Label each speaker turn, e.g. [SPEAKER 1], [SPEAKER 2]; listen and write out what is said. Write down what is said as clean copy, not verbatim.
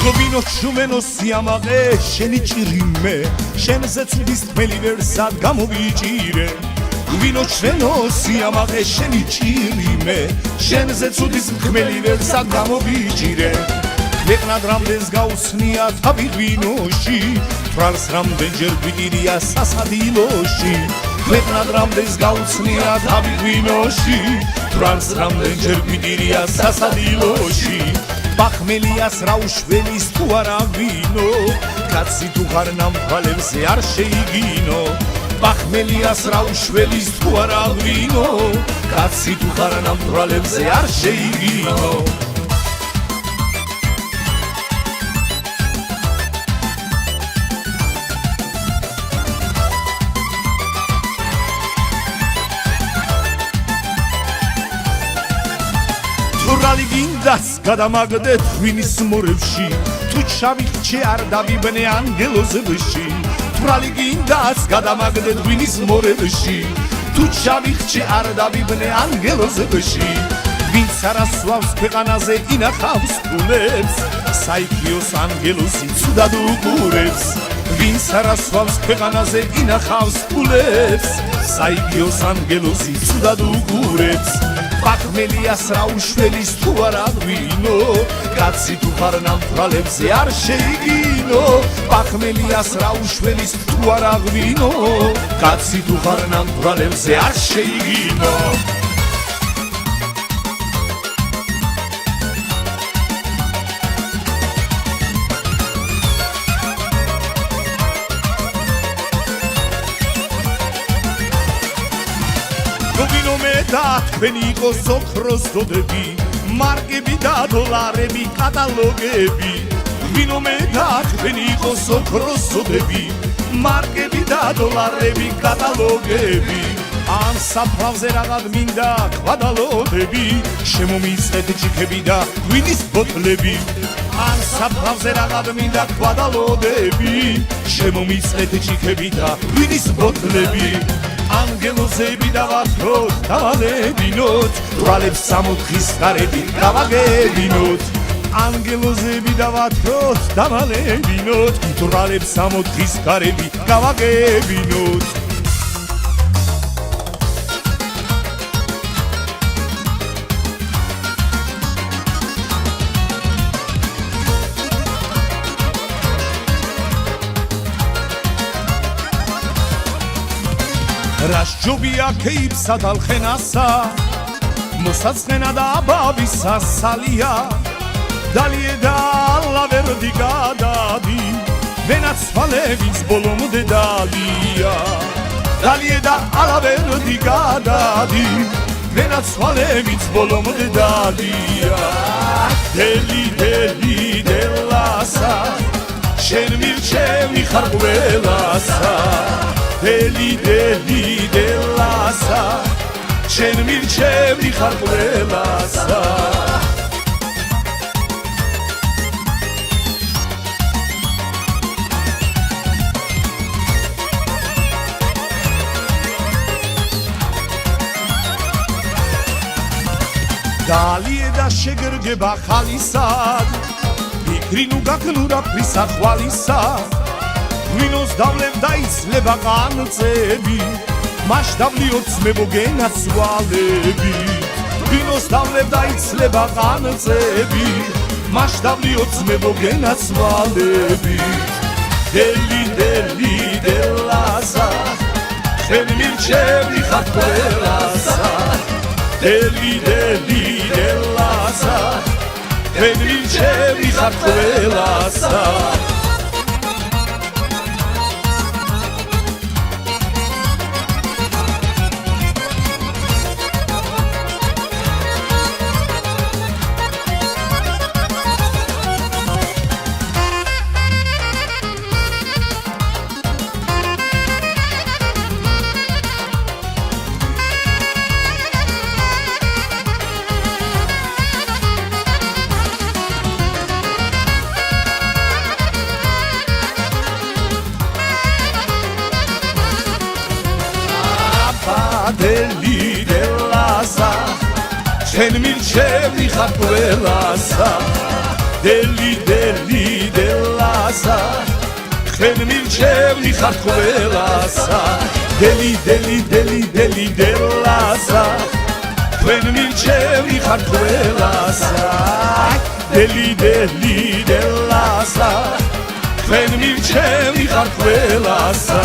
[SPEAKER 1] გობინო შუმენო სიამაყე შენი ჭირიმე შენზე ცუდის თმელი ვერსად გამოვიჭირე ვინო ჩვენო სიამაყე შენი ჭირიმე შენზე ცუდის თმელი ვერსად გამოვიჭირე ქვეყნად რამდენს გაუცნია თავი ღვინოში თვალს რამდენჯერ გვიდირია სასადილოში ქვეყნად რამდენს გაუცნია თავი ღვინოში თვალს რამდენჯერ გვიდირია სასადილოში ბახმელიას რა უშველის თუ არა ღვინო კაცი თუ ხარ ნამთვალებზე არ შეიგინო ბახმელიას რა უშველის თუ არა ღვინო კაცი თუ ხარ ნამთვალებზე არ შეიგინო რალი გინდას გადამაგდეთ ღვინის მორევში თუ ჩავიხჩე არ დავიბნე ანგელოზებში რალი გინდას გადამაგდეთ ღვინის მორევში თუ ჩავიხჩე არ დავიბნე ანგელოზებში ვინც არასვავს ქვეყანაზე ინახავს ფულებს საიქიოს ანგელოზი ცუდად უყურებს ვინც არასვავს ქვეყანაზე ინახავს ფულებს საიქიოს ანგელოზი ცუდად უყურებს ბახმელიას რა უშველის თუ არა ღვინო კაცი თუ ხარ ნამთვალებზე არ შეიგინო ბახმელიას რა უშველის თუ არა ღვინო კაცი თუ ხარ ნამთვალებზე არ შეიგინო გობინო მე და თქვენი იყოს ოქროს დოდები მარკები და დოლარები კატალოგები გობინო მე და თქვენი იყოს ოქროს დოდები მარკები და დოლარები კატალოგები ან საფლავზე რაღაც მინდა კვადალოდები შემომიწეთ ჭიქები და ღვინის ბოთლები ან საფლავზე რაღაც მინდა კვადალოდები შემომიწეთ ჭიქები და ღვინის ბოთლები ანგელოზები დავართოთ დავალებინოთ თვალებს სამოთხის ხარები გავაგებინოთ ანგელოზები დავართოთ დავალებინოთ თვალებს სამოთხის ხარები გავაგებინოთ რას ჯობია ქეიფსა და ლხენასა მოსაცხენა და აბავისა სალია დალიე და ლავერდი გადადი ვენაცვალების ბოლომდე დალია დალიე და ლავერდი გადადი ვენაცვალების ბოლომდე დალია დელი დელი დელასა შენ მირჩევი ხარ ყველასა დელი დელი დელასა შენ მირჩევი ხარ ყველასა დალიე და შეგრგება ხალისად ფიქრი ნუ გაქნურა ფრისა ხვალისა ღვინოს დავლებ დაიცლება ყანწები მასშტაბლიოთ მებოგენაცვალები ღვინოს დავლებ დაიცლება ყანწები მასშტაბლიოთ მებოგენაცვალები დელი დელი დელასა შენ მირჩევი ხარ ყველასა დელი დელი დელასა შენ მირჩევი ხარ ყველასა დელი დელასა შენ მირჩევი ხარ ყველასა დელი დელი თქვენ მირჩევნი ხართ ყველასა დელი დელი დელი დელი დელასა თქვენ მირჩევნი ხართ ყველასა დელი დელი დელასა თქვენ მირჩევნი ხართ ყველასა